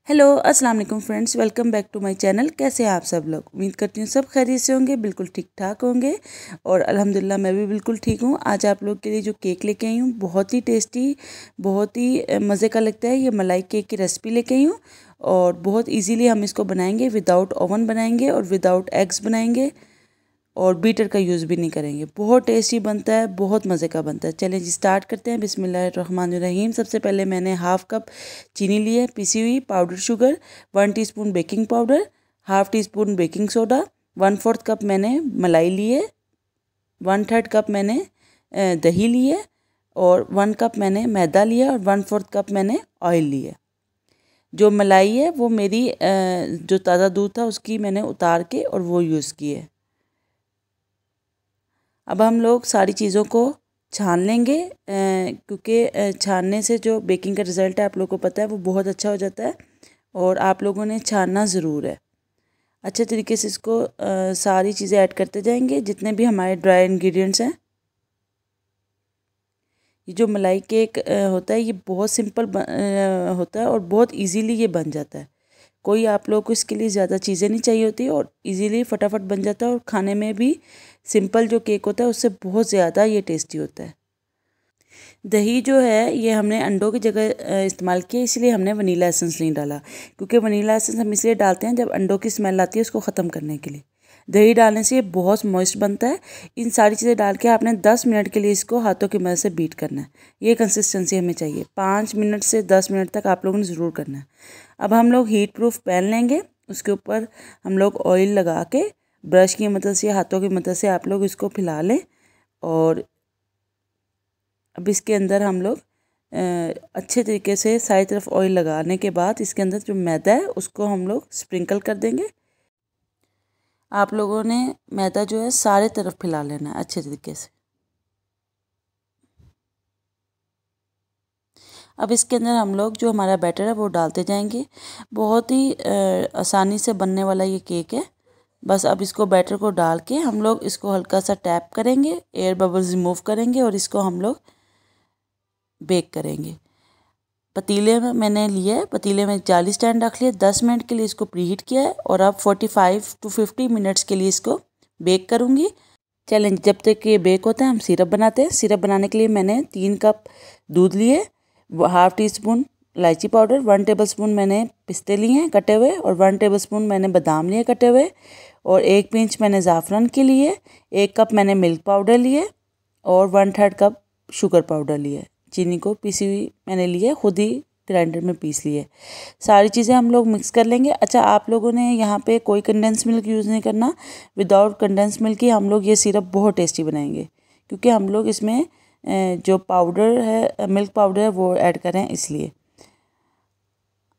Hello अस्सलाम वालेकुम friends, welcome back to my channel. कैसे हैं आप सब लोग? उम्मीद करती हूँ सब खैरियत से होंगे, बिल्कुल ठीक ठाक होंगे। और अल्हम्दुलिल्लाह मैं भी बिल्कुल ठीक हूँ। आज आप लोग के लिए जो केक लेके आई हूँ बहुत ही टेस्टी, बहुत ही मज़े का लगता है। ये मलाई केक की रेसिपी लेके आई हूँ और बहुत इजीली हम इसको बनाएंगे। विदाउट ओवन बनाएंगे और विदाउट एग्स बनाएंगे और बीटर का यूज़ भी नहीं करेंगे। बहुत टेस्टी बनता है, बहुत मज़े का बनता है। चलें जी स्टार्ट करते हैं। बिस्मिल्लाहिर्रहमानिर्रहीम। सबसे पहले मैंने हाफ़ कप चीनी ली है, पिसी हुई powder sugar, 1 teaspoon baking powder, half tea spoon baking soda, 1/4 cup मैंने मलाई ली है, 1/3 कप मैंने दही ली है और 1 कप मैंने मैदा लिया और 1/4 कप मैंने ऑयल लिया। जो मलाई है वो मेरी जो ताज़ा दूध था उसकी मैंने उतार के और वो यूज़ की है। अब हम लोग सारी चीज़ों को छान लेंगे क्योंकि छानने से जो बेकिंग का रिज़ल्ट है आप लोगों को पता है वो बहुत अच्छा हो जाता है और आप लोगों ने छानना ज़रूर है। अच्छे तरीके से इसको सारी चीज़ें ऐड करते जाएंगे, जितने भी हमारे ड्राई इंग्रेडिएंट्स हैं। ये जो मलाई केक होता है ये बहुत सिंपल होता है और बहुत इजीली ये बन जाता है। कोई आप लोगों को इसके लिए ज़्यादा चीज़ें नहीं चाहिए होती और इजीली फटाफट बन जाता है और खाने में भी सिंपल जो केक होता है उससे बहुत ज़्यादा ये टेस्टी होता है। दही जो है ये हमने अंडों की जगह इस्तेमाल किया, इसलिए हमने वनीला एसेंस नहीं डाला, क्योंकि वनीला एसेंस हम इसलिए डालते हैं जब अंडों की स्मेल आती है उसको ख़त्म करने के लिए। दही डालने से ये बहुत मॉइस्ट बनता है। इन सारी चीज़ें डाल के आपने 10 मिनट के लिए इसको हाथों की मदद से बीट करना है। ये कंसिस्टेंसी हमें चाहिए। 5 मिनट से 10 मिनट तक आप लोगों ने ज़रूर करना है। अब हम लोग हीट प्रूफ पैन लेंगे, उसके ऊपर हम लोग ऑयल लगा के ब्रश की मदद से, हाथों की मदद से आप लोग इसको फैला लें। और अब इसके अंदर हम लोग अच्छे तरीके से सारी तरफ ऑयल लगाने के बाद इसके अंदर जो मैदा है उसको हम लोग स्प्रिंकल कर देंगे। आप लोगों ने मैदा जो है सारे तरफ फैला लेना है अच्छे तरीके से। अब इसके अंदर हम लोग जो हमारा बैटर है वो डालते जाएंगे। बहुत ही आसानी से बनने वाला ये केक है। बस अब इसको बैटर को डाल के हम लोग इसको हल्का सा टैप करेंगे, एयर बबल्स रिमूव करेंगे और इसको हम लोग बेक करेंगे। पतीले में मैंने लिया है, पतीले में जाली स्टैंड रख लिया, 10 मिनट के लिए इसको प्रीहीट किया है और अब 45 to 50 मिनट्स के लिए इसको बेक करूँगी। चलें जब तक ये बेक होता है हम सिरप बनाते हैं। सिरप बनाने के लिए मैंने 3 कप दूध लिए, हाफ़ टी स्पून इलायची पाउडर, 1 टेबलस्पून मैंने पिस्ते लिए हैं कटे हुए और 1 टेबलस्पून मैंने बादाम लिए कटे हुए और 1 पिंच मैंने ज़ाफ़रान के लिए, 1 कप मैंने मिल्क पाउडर लिए और 1/3 कप शुगर पाउडर लिए। चीनी को पीसी हुई मैंने ली है, खुद ही ग्राइंडर में पीस ली है। सारी चीज़ें हम लोग मिक्स कर लेंगे। अच्छा, आप लोगों ने यहाँ पे कोई कंडेंस मिल्क यूज़ नहीं करना। विदाउट कंडेंस मिल्क ही हम लोग ये सिरप बहुत टेस्टी बनाएंगे, क्योंकि हम लोग इसमें जो पाउडर है, मिल्क पाउडर है, वो ऐड करें इसलिए।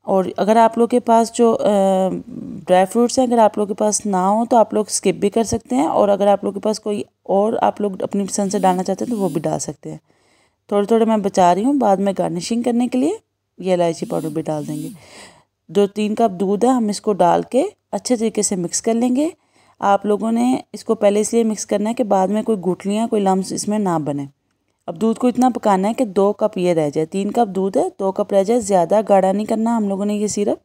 और अगर आप लोग के पास जो ड्राई फ्रूट्स हैं अगर आप लोग के पास ना हो तो आप लोग स्किप भी कर सकते हैं, और अगर आप लोग के पास कोई और आप लोग अपनी पसंद से डालना चाहते हैं तो वो भी डाल सकते हैं। थोड़े थोड़े मैं बचा रही हूँ, बाद में गार्निशिंग करने के लिए ये इलायची पाउडर भी डाल देंगे। 2-3 कप दूध है, हम इसको डाल के अच्छे तरीके से मिक्स कर लेंगे। आप लोगों ने इसको पहले इसलिए मिक्स करना है कि बाद में कोई गुठलियाँ, कोई लम्स इसमें ना बने। अब दूध को इतना पकाना है कि 2 कप ये रह जाए। 3 कप दूध है, 2 कप रह जाए, ज़्यादा गाढ़ा नहीं करना हम लोगों ने ये सिरप।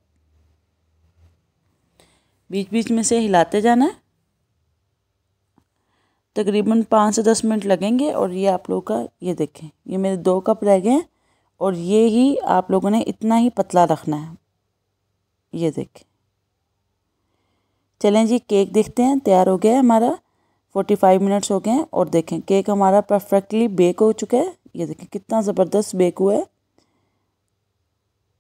बीच बीच में से हिलाते जाना है। तकरीबन 5 से 10 मिनट लगेंगे और ये आप लोगों का, ये देखें ये मेरे 2 कप रह गए हैं और ये ही आप लोगों ने इतना ही पतला रखना है। ये देखें। चलें जी केक देखते हैं। तैयार हो गया है हमारा, 45 मिनट्स हो गए हैं और देखें केक हमारा परफेक्टली बेक हो चुका है। ये देखें कितना ज़बरदस्त बेक हुआ है।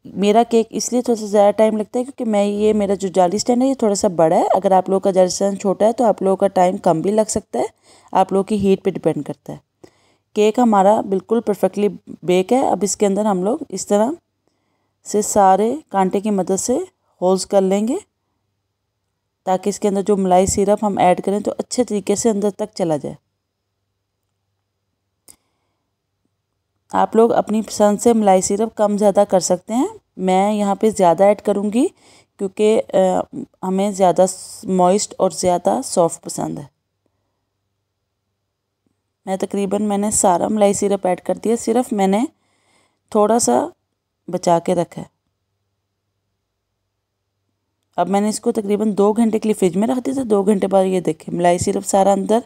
मेरा केक इसलिए थोड़ा सा ज़्यादा टाइम लगता है क्योंकि ये मेरा जो जाली स्टैंड है ये थोड़ा सा बड़ा है। अगर आप लोगों का जाली स्टैंड छोटा है तो आप लोगों का टाइम कम भी लग सकता है, आप लोगों की हीट पे डिपेंड करता है। केक हमारा बिल्कुल परफेक्टली बेक है। अब इसके अंदर हम लोग इस तरह से सारे कांटे की मदद से होल्स कर लेंगे, ताकि इसके अंदर जो मलाई सिरप हम ऐड करें तो अच्छे तरीके से अंदर तक चला जाए। आप लोग अपनी पसंद से मलाई सिरप कम ज़्यादा कर सकते हैं। मैं यहाँ पे ज़्यादा ऐड करूँगी क्योंकि हमें ज़्यादा मॉइस्ट और ज़्यादा सॉफ्ट पसंद है। मैंने सारा मलाई सिरप ऐड कर दिया, सिर्फ मैंने थोड़ा सा बचा के रखा है। अब मैंने इसको तकरीबन 2 घंटे के लिए फ्रिज में रख दिया था। 2 घंटे बाद ये देखें मलाई सिरप सारा अंदर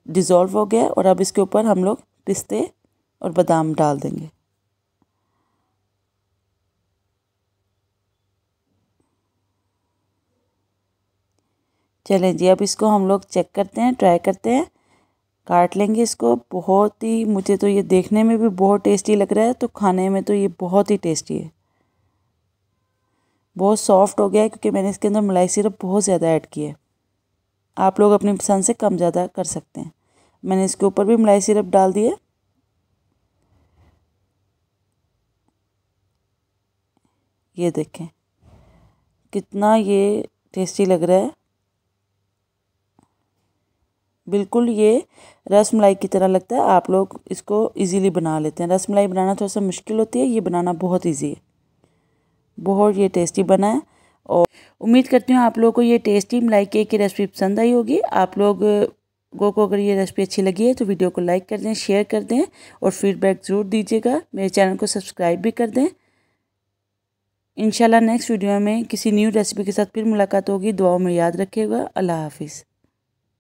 डिज़ोल्व हो गया। और अब इसके ऊपर हम लोग पिस्ते और बादाम डाल देंगे। चलें जी, अब इसको हम लोग चेक करते हैं, ट्राई करते हैं, काट लेंगे इसको। बहुत ही, मुझे तो ये देखने में भी बहुत टेस्टी लग रहा है, तो खाने में तो ये बहुत ही टेस्टी है। बहुत सॉफ्ट हो गया है क्योंकि मैंने इसके अंदर मलाई सिरप बहुत ज़्यादा ऐड किया है। आप लोग अपनी पसंद से कम ज़्यादा कर सकते हैं। मैंने इसके ऊपर भी मलाई सिरप डाल दिए। ये देखें कितना ये टेस्टी लग रहा है। बिल्कुल ये रस मलाई की तरह लगता है। आप लोग इसको इजीली बना लेते हैं। रस मलाई बनाना थोड़ा सा मुश्किल होती है, ये बनाना बहुत इजी है। बहुत ये टेस्टी बना है और उम्मीद करती हूँ आप लोगों को ये टेस्टी मलाई केक की रेसिपी पसंद आई होगी। आप लोग को अगर ये रेसिपी अच्छी लगी है तो वीडियो को लाइक कर दें, शेयर कर दें और फीडबैक ज़रूर दीजिएगा। मेरे चैनल को सब्सक्राइब भी कर दें। इंशाल्लाह नेक्स्ट वीडियो में किसी न्यू रेसिपी के साथ फिर मुलाकात होगी। दुआओं में याद रखिएगा। अल्लाह हाफिज़।